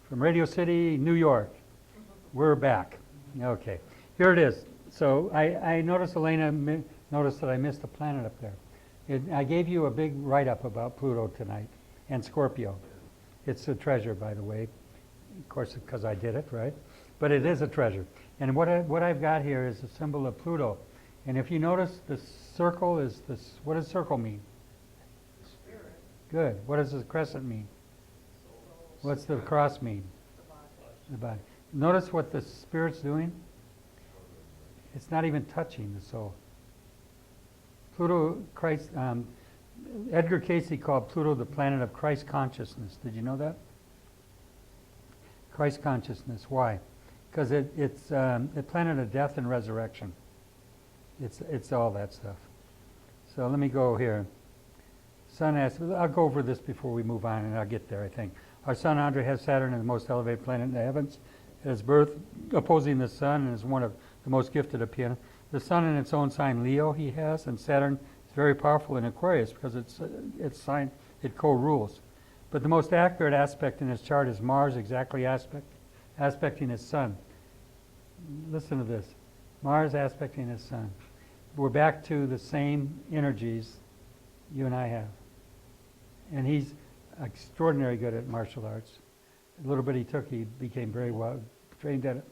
from Radio City, New York. We're back. Okay, here it is. So I noticed, Elena, noticed that I missed a planet up there. I gave you a big write-up about Pluto tonight and Scorpio. It's a treasure, by the way. Of course, because I did it, right? But it is a treasure. And what I've got here is a symbol of Pluto. And if you notice, the circle is this. What does circle mean? Spirit. Good. What does the crescent mean? What's the cross mean? The body. Notice what the spirit's doing? It's not even touching the soul. Pluto, Christ, Edgar Casey called Pluto the planet of Christ consciousness. Did you know that? Christ consciousness. Why? Because it's a planet of death and resurrection. It's all that stuff. So let me go here. Sun asks, I'll go over this before we move on, and I'll get there, I think. Our son Andre has Saturn as the most elevated planet in the heavens. At his birth, opposing the sun, and is one of the most gifted of pianists. The sun in its own sign, Leo, he has, and Saturn is very powerful in Aquarius because its sign, it co-rules. But the most accurate aspect in his chart is Mars exactly aspecting his sun. Listen to this. Mars aspecting his sun. We're back to the same energies you and I have. And he's extraordinarily good at martial arts. A little bit he took, he became very well trained at it.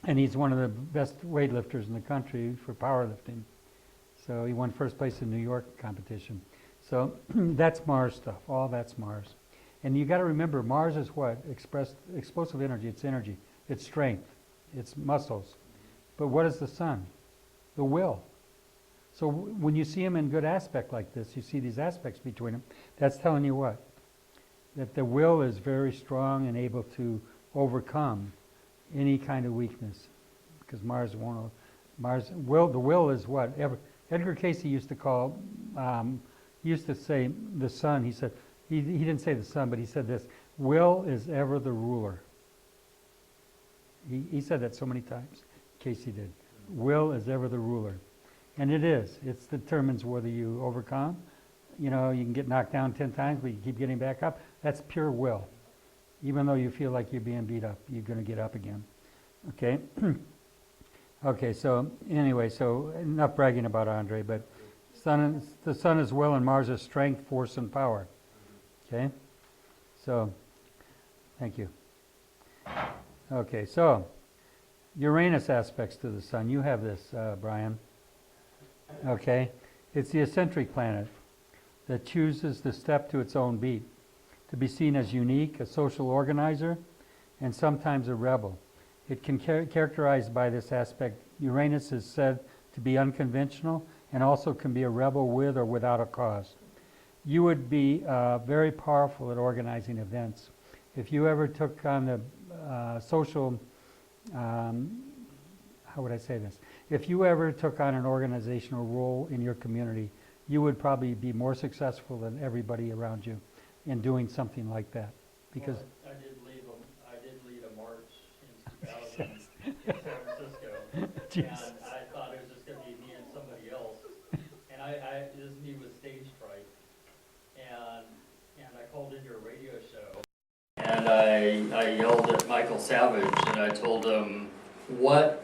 And he's one of the best weightlifters in the country for powerlifting. So he won first place in New York competition. So that's Mars stuff. All that's Mars. And you got to remember, Mars is what? Explosive energy. It's energy. It's strength. It's muscles. But what is the sun? The will. So when you see him in good aspect like this, you see these aspects between them. That's telling you what? That the will is very strong and able to overcome any kind of weakness, because Mars won't. The will is what? Edgar Casey used to call. He used to say the sun. He said he didn't say the sun, but he said this: will is ever the ruler. He said that so many times. Casey did. Will is ever the ruler, and it is. It determines whether you overcome. You know, you can get knocked down 10 times, but you keep getting back up. That's pure will. Even though you feel like you're being beat up, you're going to get up again. Okay? Okay, so anyway, so enough bragging about Andre, but the sun is will and Mars is strength, force, and power. Okay? So, thank you. Okay, so Uranus aspects to the sun. You have this, Brian. Okay? It's the eccentric planet that chooses to step to its own beat, to be seen as unique, a social organizer, and sometimes a rebel. It can characterized by this aspect. Uranus is said to be unconventional and also can be a rebel with or without a cause. You would be very powerful at organizing events. If you ever took on the social, how would I say this? If you ever took on an organizational role in your community, you would probably be more successful than everybody around you in doing something like that. Because I did lead a march in 2000 in San Francisco, Jesus. and I thought it was just going to be me and somebody else, and it was me with stage fright, and I called into a radio show, and I yelled at Michael Savage, and I told him, what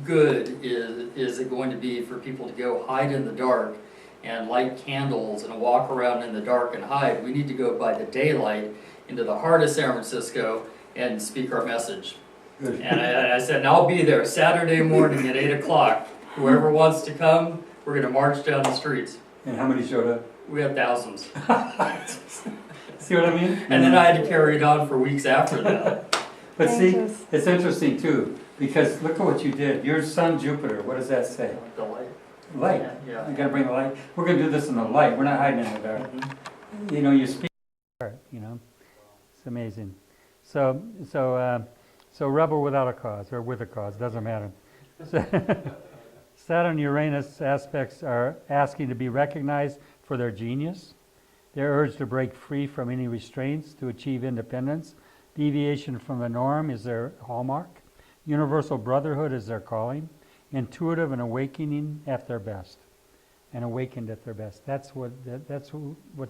good is it going to be for people to go hide in the dark and light candles and walk around in the dark and hide? We need to go by the daylight into the heart of San Francisco and speak our message. And I said, and I'll be there Saturday morning at 8 o'clock. Whoever wants to come, we're going to march down the streets. And how many showed up? We had thousands. See what I mean? And then I had to carry it on for weeks after that. But see, it's interesting too, because look at what you did. Your sun, Jupiter, what does that say? The light. Light. Yeah. You got to bring the light. We're going to do this in the light. We're not hiding in the dark. Mm-hmm. You know, you speak. You know, it's amazing. So rebel without a cause, or with a cause, doesn't matter. Saturn Uranus aspects are asking to be recognized for their genius, their urge to break free from any restraints to achieve independence. Deviation from the norm is their hallmark. Universal brotherhood is their calling. Intuitive and awakening at their best. And awakened at their best. That's what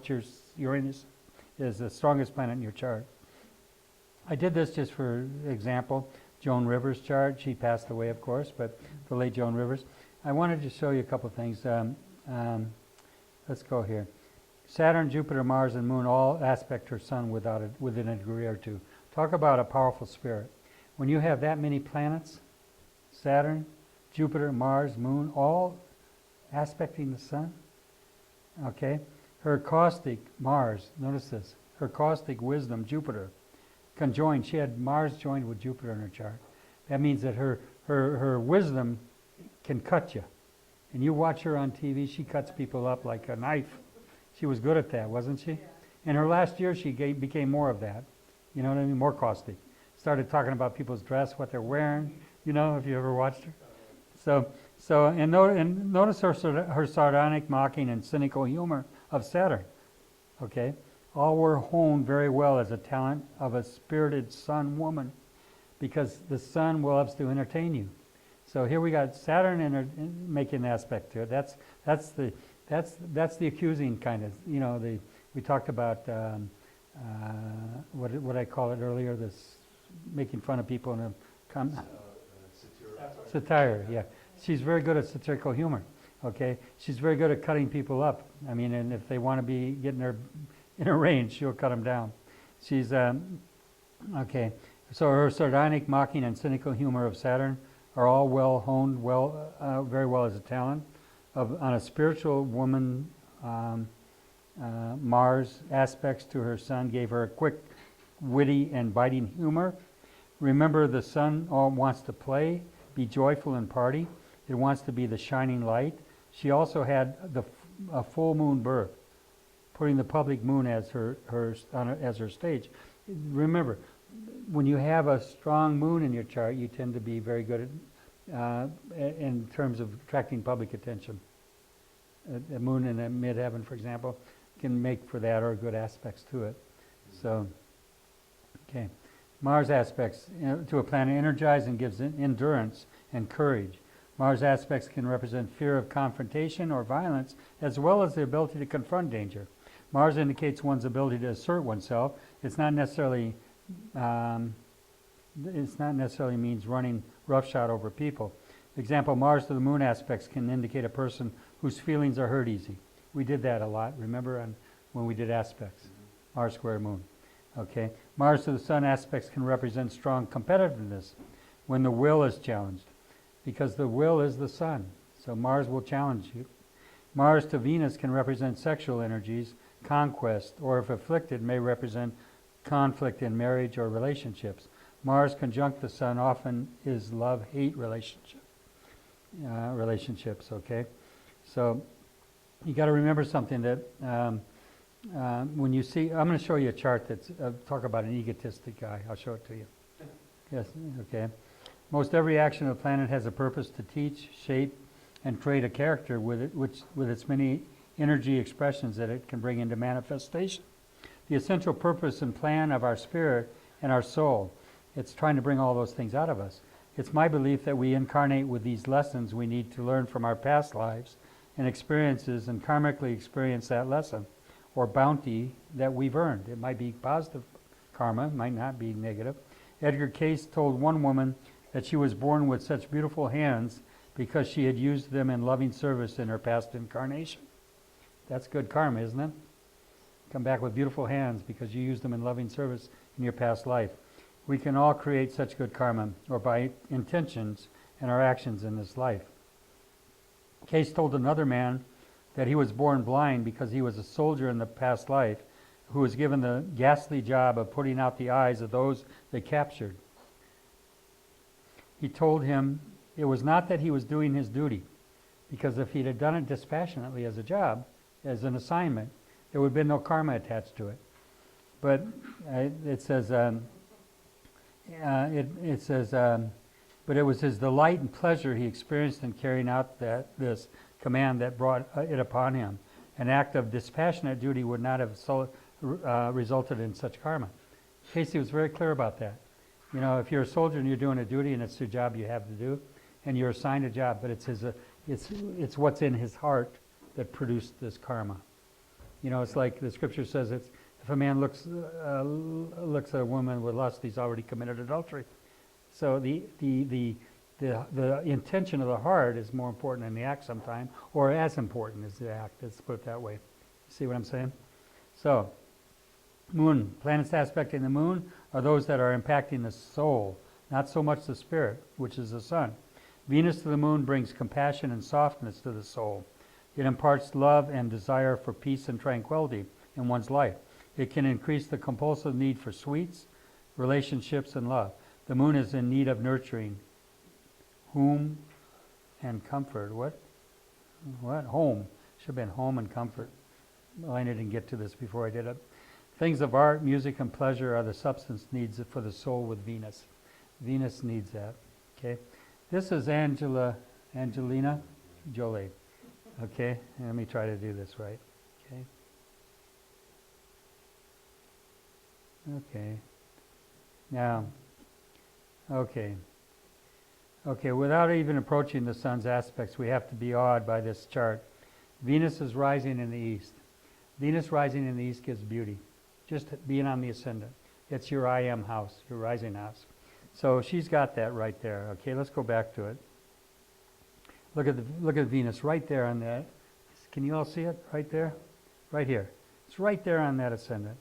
your Uranus is, the strongest planet in your chart. I did this just for example. Joan Rivers' chart. She passed away, of course, but the late Joan Rivers. I wanted to show you a couple of things. Let's go here. Saturn, Jupiter, Mars, and Moon all aspect her Sun within a degree or two. Talk about a powerful spirit. When you have that many planets, Saturn, Jupiter, Mars, Moon, all aspecting the Sun, okay? Her caustic, Mars, notice this, her caustic wisdom, Jupiter, conjoined. She had Mars joined with Jupiter in her chart. That means that her wisdom can cut you. And you watch her on TV, she cuts people up like a knife. She was good at that, wasn't she? In her last year, she became more of that. You know what I mean? More caustic. Started talking about people's dress, what they're wearing. You know, if you ever watched her. And notice her sardonic, mocking, and cynical humor of Saturn. Okay? All were honed very well as a talent of a spirited Sun woman, because the Sun loves to entertain you. So here we got Saturn making an aspect to it. That's the accusing kind of, you know. We talked about what I call it earlier, this making fun of people in a satire. Yeah, she's very good at satirical humor. Okay, she's very good at cutting people up. I mean, and if they want to be getting in her range, she'll cut them down. She's okay. So her sardonic, mocking, and cynical humor of Saturn are all well honed, very well as a talent. On a spiritual woman, Mars aspects to her Sun gave her a quick, witty, and biting humor. Remember, the Sun wants to play, be joyful, and party. It wants to be the shining light. She also had a full moon birth, putting the public moon as her stage. Remember, when you have a strong moon in your chart, you tend to be very good at, in terms of attracting public attention. A moon in a midheaven, for example, can make for that, or good aspects to it. So, okay. Mars aspects to a planet energizes and gives endurance and courage. Mars aspects can represent fear of confrontation or violence, as well as the ability to confront danger. Mars indicates one's ability to assert oneself. It's not necessarily means running roughshod over people. Example, Mars to the Moon aspects can indicate a person whose feelings are hurt easy. We did that a lot, remember, when we did aspects, Mars square Moon. Okay, Mars to the Sun aspects can represent strong competitiveness when the will is challenged, because the will is the Sun, so Mars will challenge you. Mars to Venus can represent sexual energies, conquest, or if afflicted, may represent conflict in marriage or relationships. Mars conjunct the Sun often is love-hate relationships, okay? So you got to remember something, that when you see, I'm going to show you a chart that's, talk about an egotistic guy. I'll show it to you. Yes, okay. Most every action of the planet has a purpose to teach, shape, and create a character with it, with its many energy expressions that it can bring into manifestation. The essential purpose and plan of our spirit and our soul, it's trying to bring all those things out of us. It's my belief that we incarnate with these lessons we need to learn from our past lives and experiences, and karmically experience that lesson or bounty that we've earned. It might be positive karma, it might not be negative. Edgar Cayce told one woman that she was born with such beautiful hands because she had used them in loving service in her past incarnation. That's good karma, isn't it? Come back with beautiful hands because you used them in loving service in your past life. We can all create such good karma, or by intentions and our actions in this life. Cayce told another man that he was born blind because he was a soldier in the past life who was given the ghastly job of putting out the eyes of those they captured. He told him it was not that he was doing his duty, because if he'd have done it dispassionately as a job, as an assignment, there would have been no karma attached to it. But it says, but it was his delight and pleasure he experienced in carrying out this command that brought it upon him. An act of dispassionate duty would not have resulted in such karma. Casey was very clear about that. You know, if you're a soldier and you're doing a duty and it's the job you have to do, and you're assigned a job, but it's what's in his heart that produced this karma. You know, it's like the scripture says, If a man looks at a woman with lust, he's already committed adultery. So the intention of the heart is more important than the act sometimes, or as important as the act. Let's put it that way. See what I'm saying? So, moon, planets aspecting the moon are those that are impacting the soul, not so much the spirit, which is the sun. Venus to the moon brings compassion and softness to the soul. It imparts love and desire for peace and tranquility in one's life. It can increase the compulsive need for sweets, relationships, and love. The moon is in need of nurturing. Whom and comfort. What? Home. Should have been home and comfort. Well, I didn't get to this before I did it. Things of art, music, and pleasure are the substance needs for the soul with Venus. Venus needs that. Okay. This is Angelina Jolie. Okay. Let me try to do this right. Okay. Okay. Now. Okay. Okay, without even approaching the sun's aspects, we have to be awed by this chart. Venus is rising in the east. Venus rising in the east gives beauty. Just being on the ascendant. It's your I am house, your rising house. So she's got that right there. Okay, let's go back to it. Look at Venus right there on that. Can you all see it? Right there? Right here. It's right there on that ascendant.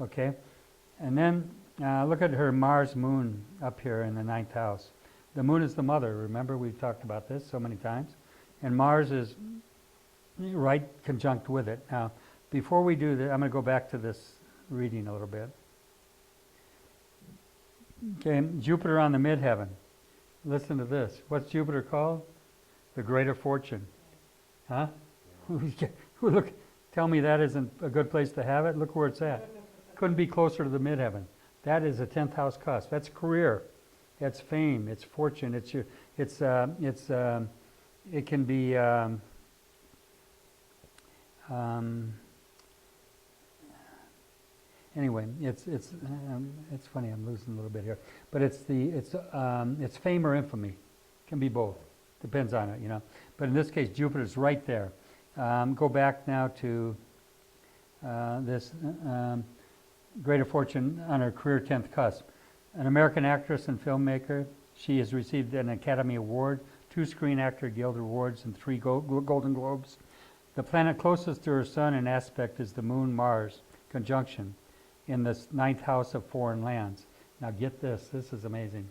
Okay? And then look at her Mars moon up here in the 9th house. The moon is the mother. Remember, we've talked about this so many times. And Mars is right conjunct with it. Now, before we do that, I'm going to go back to this reading a little bit. Okay, Jupiter on the midheaven. Listen to this. What's Jupiter called? The greater fortune. Huh? Look, tell me that isn't a good place to have it. Look where it's at. Couldn't be closer to the midheaven. That is a 10th house cusp. That's career. It's fame. It's fortune. It can be. Anyway, it's funny. I'm losing a little bit here, but it's fame or infamy. It can be both. Depends on it, you know. But in this case, Jupiter's right there. Go back now to this greater fortune on her career 10th cusp. An American actress and filmmaker, she has received an Academy Award, 2 Screen Actor Guild Awards, and 3 Golden Globes. The planet closest to her sun in aspect is the Moon-Mars conjunction in the 9th house of foreign lands. Now get this, this is amazing.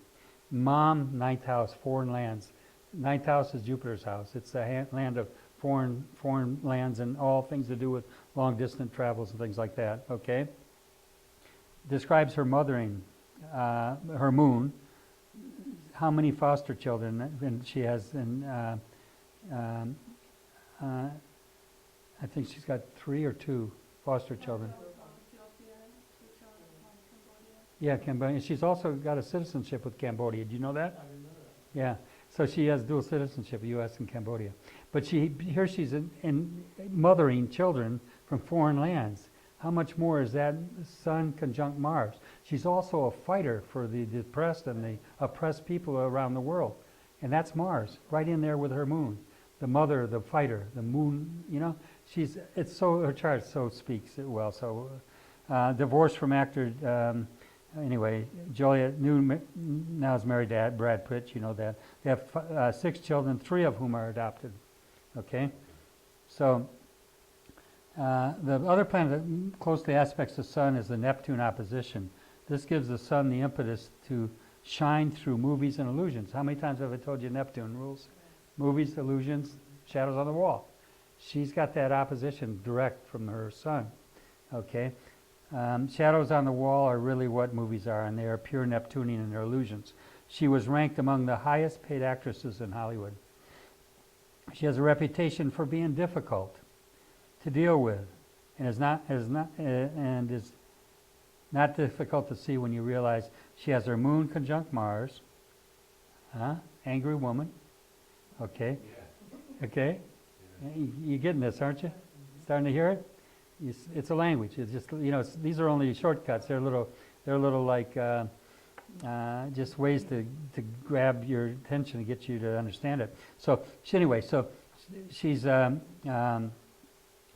Mom, 9th house, foreign lands. 9th house is Jupiter's house. It's the land of foreign lands and all things to do with long distance travels and things like that, okay? Describes her mothering, her moon, how many foster children she has, and I think she's got 3 or 2 foster children. Yeah, Cambodia. She's also got a citizenship with Cambodia. Do you know that? I didn't know that. Yeah. So she has dual citizenship, U.S. and Cambodia. But here she's in mothering children from foreign lands. How much more is that Sun conjunct Mars? She's also a fighter for the depressed and the oppressed people around the world. And that's Mars, right in there with her moon. The mother, the fighter, the moon, you know. Her chart so speaks it well. So divorced from actor, anyway, Jolie now is married to Brad Pitt, you know that. They have 6 children, 3 of whom are adopted. Okay? So the other planet that closely aspects the sun is the Neptune opposition. This gives the sun the impetus to shine through movies and illusions. How many times have I told you Neptune rules? Movies, illusions, shadows on the wall. She's got that opposition direct from her sun. Okay? Shadows on the wall are really what movies are, and they are pure Neptunian in their illusions. She was ranked among the highest paid actresses in Hollywood. She has a reputation for being difficult to deal with, and is not difficult to see when you realize she has her moon conjunct Mars. Angry woman. Okay. Okay. You're getting this, aren't you? Starting to hear it? It's a language. It's just, you know, these are only shortcuts. They're little like just ways to grab your attention and get you to understand it. So anyway, she's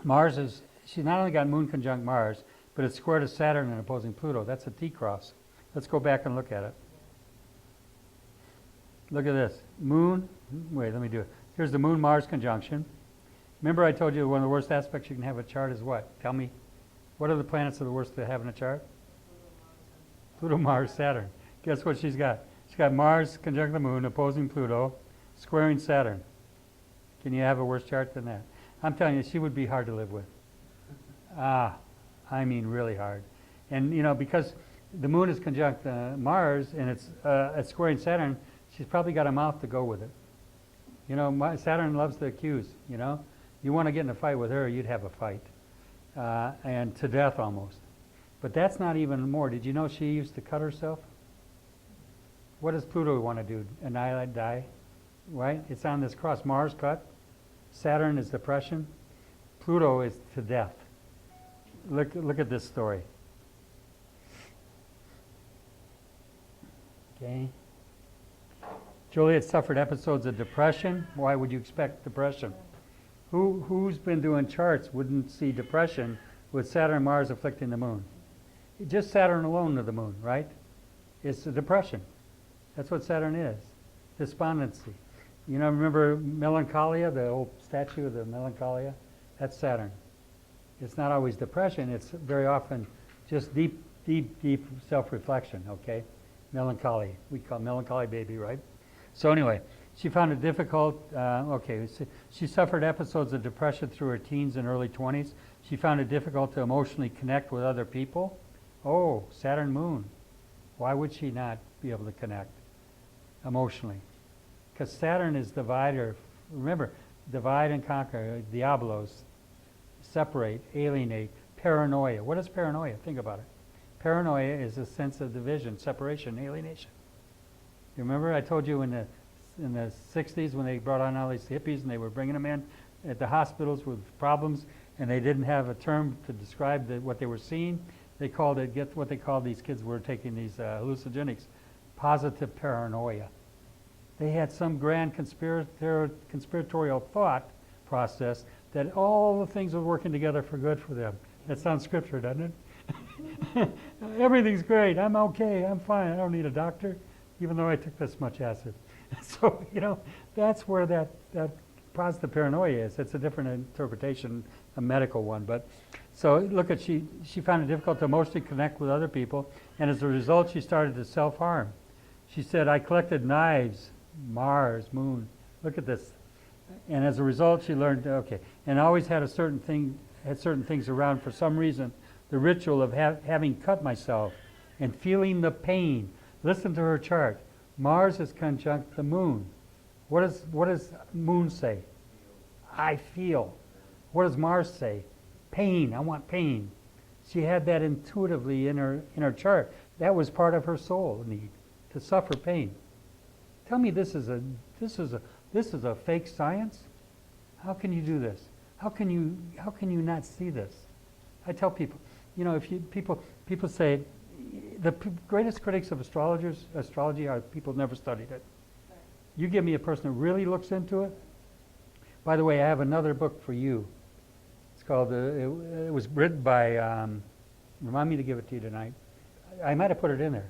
Mars is, she's not only got moon conjunct Mars, but it's square to Saturn and opposing Pluto. That's a T-cross. Let's go back and look at it. Look at this. Moon, wait, let me do it. Here's the Moon-Mars conjunction. Remember I told you one of the worst aspects you can have a chart is what? Tell me, what are the planets that are the worst to have in a chart? Pluto, Mars, Saturn. Guess what she's got? She's got Mars conjunct the Moon, opposing Pluto, squaring Saturn. Can you have a worse chart than that? I'm telling you, she would be hard to live with. I mean really hard. And you know, because the Moon is conjunct Mars and it's squaring Saturn, she's probably got a mouth to go with it. You know, Saturn loves to accuse, you know. You want to get in a fight with her, you'd have a fight. And to death almost. But that's not even more. Did you know she used to cut herself? What does Pluto want to do? Annihilate, die? Right? It's on this cross. Mars cut. Saturn is depression. Pluto is to death. Look at this story. Okay. Jolie had suffered episodes of depression. Why would you expect depression? Who's been doing charts wouldn't see depression with Saturn and Mars afflicting the Moon? Just Saturn alone to the Moon, right? It's a depression. That's what Saturn is. Despondency. You know, remember Melancholia, the old statue of the Melancholia? That's Saturn. It's not always depression. It's very often just deep self-reflection, okay? Melancholy. We call melancholy baby, right? So anyway, she found it difficult. She suffered episodes of depression through her teens and early 20s. She found it difficult to emotionally connect with other people. Oh, Saturn Moon. Why would she not be able to connect emotionally? Because Saturn is divider. Remember, divide and conquer, diablos, separate, alienate, paranoia. What is paranoia? Think about it. Paranoia is a sense of division, separation, alienation. You remember I told you in the 60s when they brought on all these hippies and they were bringing them in at the hospitals with problems and they didn't have a term to describe what they were seeing. They called it, get what they called these kids who were taking these hallucinogenics, positive paranoia. They had some grand conspiratorial thought process that all the things were working together for good for them. That sounds scripture, doesn't it? Everything's great. I'm okay. I'm fine. I don't need a doctor, even though I took this much acid. So, you know, that's where that positive paranoia is. It's a different interpretation, a medical one. But so look at, she found it difficult to emotionally connect with other people, and as a result, she started to self-harm. She said, I collected knives, Mars, Moon. Look at this. And as a result, she learned, okay, and always had certain things around for some reason. The ritual of having cut myself and feeling the pain. Listen to her chart. Mars is conjunct the Moon. What does Moon say? I feel. What does Mars say? Pain. I want pain. She had that intuitively in her chart. That was part of her soul need, to suffer pain. Tell me this is a fake science? How can you do this? How can you not see this? I tell people, you know, people say the greatest critics of astrology are people who never studied it. You give me a person who really looks into it. By the way, I have another book for you. It's called, it was written by, remind me to give it to you tonight. I might have put it in there.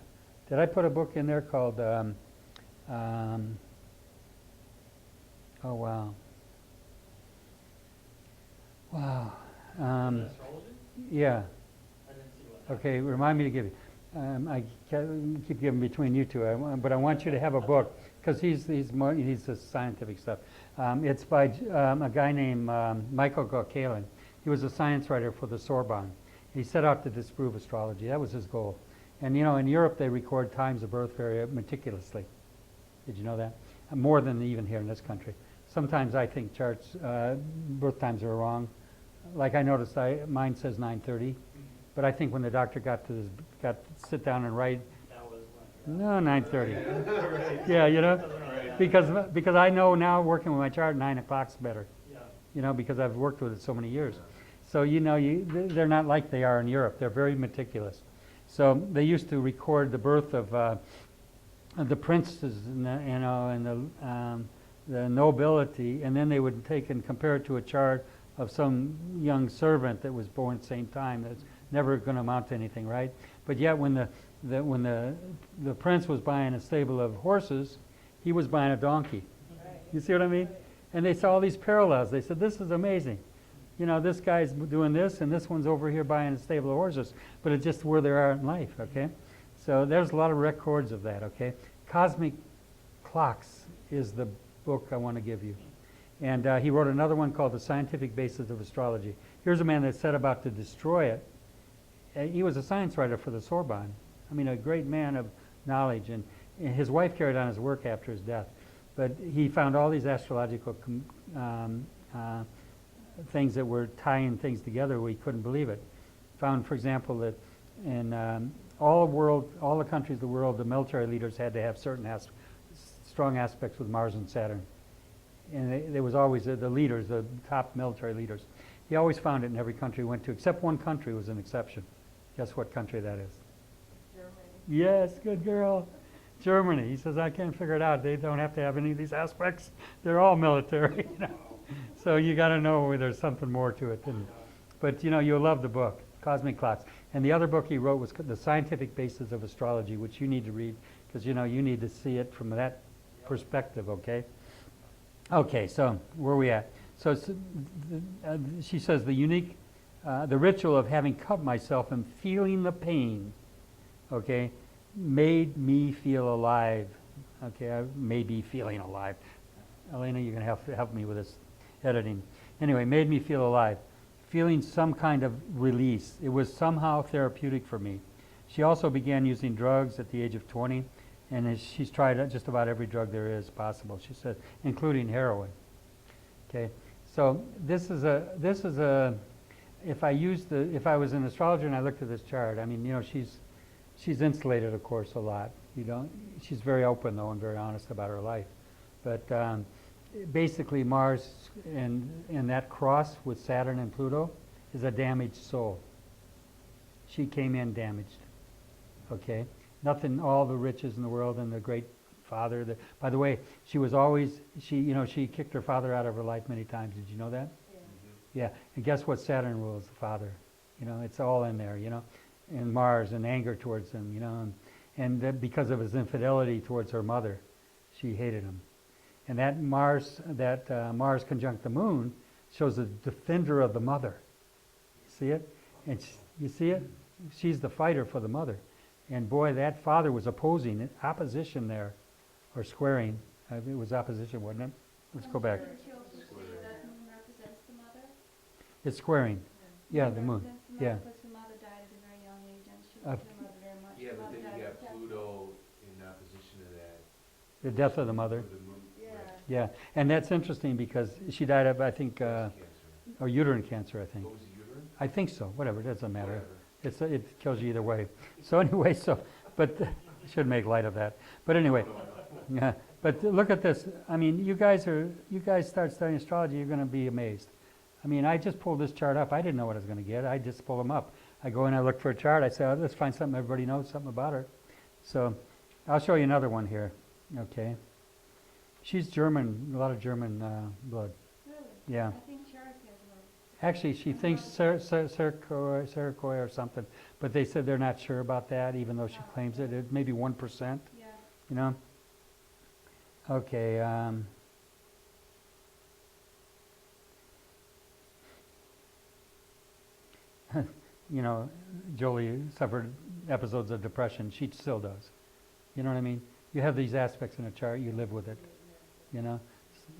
Did I put a book in there called, oh wow. Wow. Astrology? Yeah. I didn't see one. Okay, remind me to give you. I keep giving between you two, but I want you to have a book because he's the scientific stuff. It's by a guy named Michael Gauquelin. He was a science writer for the Sorbonne. He set out to disprove astrology. That was his goal. And you know, in Europe they record times of birth very meticulously. Did you know that? More than even here in this country. Sometimes I think charts, birth times are wrong. Like I noticed, mine says 9:30. But I think when the doctor got to sit down and write, That was one. no, 9:30. Right. Yeah, you know, Right. because I know now working with my chart, 9 o'clock's better. Yeah. You know, because I've worked with it so many years. So you know, they're not like they are in Europe. They're very meticulous. So they used to record the birth of the princes and the nobility, and then they would take and compare it to a chart of some young servant that was born at the same time. That's never going to amount to anything, right? But yet when the prince was buying a stable of horses, he was buying a donkey. You see what I mean? And they saw all these parallels. They said, this is amazing. You know, this guy's doing this, and this one's over here buying a stable of horses. But it's just where they are in life, okay? So there's a lot of records of that, okay? Cosmic Clocks is the book I want to give you. And he wrote another one called The Scientific Basis of Astrology. Here's a man that set about to destroy it. He was a science writer for the Sorbonne. I mean, a great man of knowledge. And his wife carried on his work after his death. But he found all these astrological things that were tying things together where he couldn't believe it. Found, for example, that in all the countries of the world, the military leaders had to have certain strong aspects with Mars and Saturn. And there was always the leaders, the top military leaders. He always found it in every country he went to, except one country was an exception. Guess what country that is? Germany. Yes, good girl. Germany. He says, I can't figure it out. They don't have to have any of these aspects. They're all military. You know? So you got to know there's something more to it. But you know, you'll love the book, Cosmic Clocks. And the other book he wrote was The Scientific Basis of Astrology, which you need to read because you know you need to see it from that perspective. Okay. Okay. So where are we at? So she says the ritual of having cut myself and feeling the pain. Okay. Made me feel alive. Okay, I may be feeling alive. Elena, you're going to help me with this editing. Anyway, made me feel alive. Feeling some kind of release. It was somehow therapeutic for me. She also began using drugs at the age of 20, and she's tried just about every drug there is possible, she said, including heroin. Okay, so this is a if I was an astrologer and I looked at this chart, I mean, you know, she's insulated, of course, a lot. She's very open, though, and very honest about her life. But basically, Mars and that cross with Saturn and Pluto is a damaged soul. She came in damaged. Okay? Nothing, all the riches in the world and the great father. By the way, she kicked her father out of her life many times. Did you know that? Yeah. Yeah. And guess what Saturn rules? The father. You know, it's all in there, you know. And Mars and anger towards him, you know, and because of his infidelity towards her mother, she hated him. And that Mars conjunct the moon shows the defender of the mother. See it? And you see it? She's the fighter for the mother. And boy, that father was opposition there, or squaring. It was opposition, wasn't it? Let's go back. That moon represents the mother? It's squaring. Yeah, the moon. Represents the mother Yeah. because the mother died at a very young age and she loved her mother very much. Yeah, The but mother then died you of got cancer. Pluto in opposition to that. The death of the mother. For the moon, Yeah. right, Yeah, and that's interesting because she died of, I think, breast cancer. or uterine cancer, I think. What was it, uterine? I think so. Whatever, it doesn't matter. Whatever. It kills you either way. So anyway, but I should make light of that. But anyway, yeah. But look at this. I mean, you guys start studying astrology, you're going to be amazed. I mean, I just pulled this chart up. I didn't know what I was going to get. I just pulled them up. I go in, I look for a chart. I say, oh, let's find something everybody knows something about her. So I'll show you another one here. Okay. She's German, a lot of German blood. Really? Yeah. I think Cherokee as well. Actually, she thinks Sarkoi or something, but they said they're not sure about that, even though she claims it. It may be 1%, Yeah. you know? Okay. You know, Jolie suffered episodes of depression. She still does. You know what I mean? You have these aspects in a chart, you live with it. You know?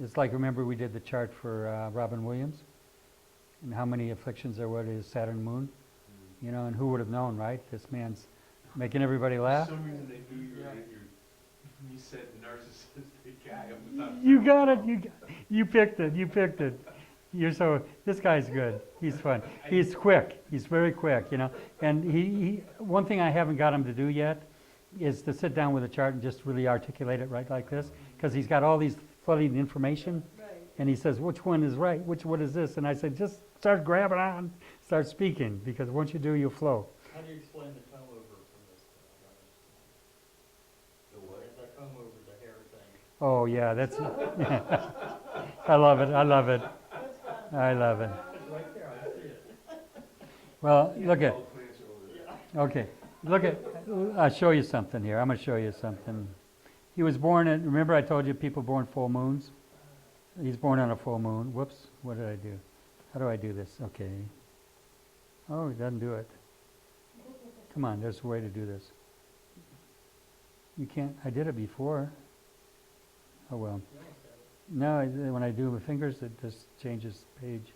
It's like, remember we did the chart for Robin Williams? And how many afflictions there were to his Saturn moon? You know, and who would have known, right? This man's making everybody laugh. For some reason they knew you said narcissistic guy. You got it. You picked it. This guy's good. He's fun. He's quick. He's very quick, you know. And he one thing I haven't got him to do yet is to sit down with a chart and just really articulate it right like this, because he's got all these flooding information. Right. And he says, which one is right? What is this? And I said, just start grabbing on, start speaking, because once you do, you'll flow. How do you explain the comb over from this? The what? The comb over, the hair thing. Oh, yeah, that's, I love it. That's fun. I love it. It's right there, I see it. Well, look at, All plants Okay, look at, I'll show you something here. I'm going to show you something. He was born at, remember I told you people born full moons? He's born on a full moon. Whoops, what did I do? How do I do this? Okay. Oh, he doesn't do it. Come on, there's a way to do this. You can't, I did it before. Oh well. No, when I do my fingers, it just changes page.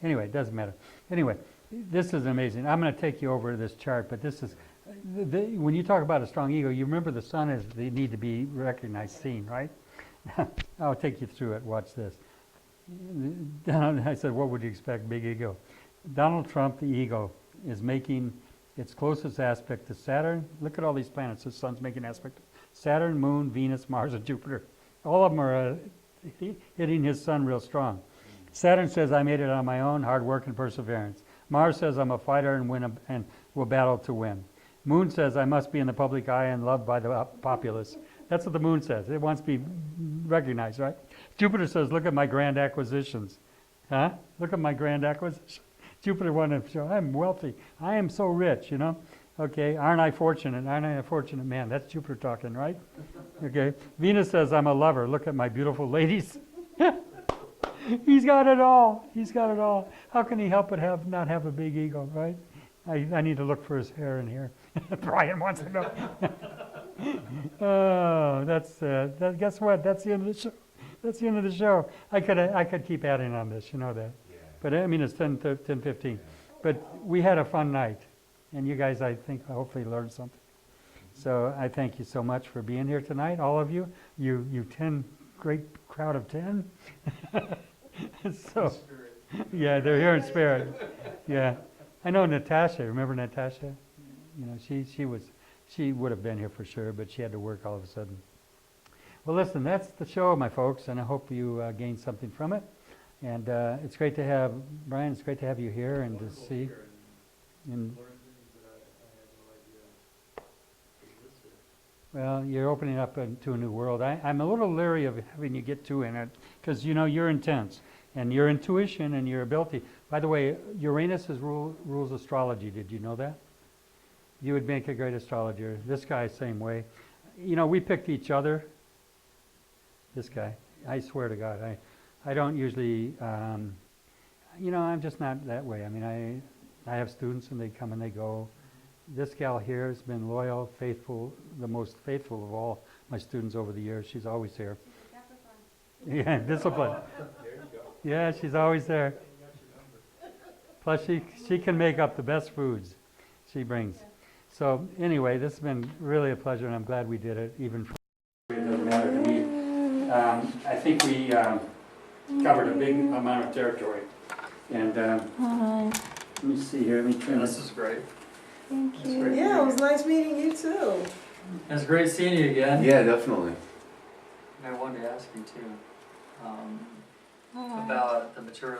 Anyway, it doesn't matter. Anyway, this is amazing. I'm going to take you over this chart, but this is, when you talk about a strong ego, you remember the sun is, they need to be recognized, seen, right? I'll take you through it. Watch this. I said, what would you expect, big ego? Donald Trump, the ego, is making its closest aspect to Saturn. Look at all these planets. The sun's making aspect. Saturn, Moon, Venus, Mars, and Jupiter. All of them are hitting his sun real strong. Saturn says, I made it on my own, hard work and perseverance. Mars says, I'm a fighter and will battle to win. Moon says, I must be in the public eye and loved by the populace. That's what the moon says. It wants to be recognized, right? Jupiter says, look at my grand acquisitions. Huh? Look at my grand acquisitions. Jupiter wanted to show, I'm wealthy. I am so rich, you know. Okay, aren't I fortunate? Aren't I a fortunate man? That's Jupiter talking, right? Okay. Venus says, I'm a lover. Look at my beautiful ladies. He's got it all. He's got it all. How can he help but not have a big ego, right? I need to look for his hair in here. Brian wants to know. Oh, guess what? That's the end of the show. That's the end of the show. I could keep adding on this, you know that. Yeah. But I mean, it's 10:15. But we had a fun night. And you guys, I think, hopefully learned something. So I thank you so much for being here tonight, all of you. You 10, great crowd of 10. So, yeah, they're here in spirit. Yeah. I know Natasha. Remember Natasha? You know, she would have been here for sure, but she had to work all of a sudden. Well, listen, that's the show, my folks, and I hope you gained something from it. And it's great to have, Brian, it's great to have you here and to see. And well, you're opening up to a new world. I'm a little leery of having you get too in it because, you know, you're intense. And your intuition and your ability. By the way, Uranus rules astrology. Did you know that? You would make a great astrologer. This guy, same way. You know, we picked each other. This guy. I swear to God. I don't usually, you know, I'm just not that way. I mean, I have students and they come and they go. This gal here has been loyal, faithful, the most faithful of all my students over the years. She's always here. Yeah, discipline. There you go. Yeah, she's always there. Plus, she can make up the best foods she brings. So anyway, this has been really a pleasure, and I'm glad we did it, even for it doesn't matter to me. I think we covered a big amount of territory. And let me see here. Let me turn This this. is great. Thank That's you. great. Yeah, it was nice meeting you too. It's great seeing you again. Yeah, definitely. And I wanted to ask you too about the material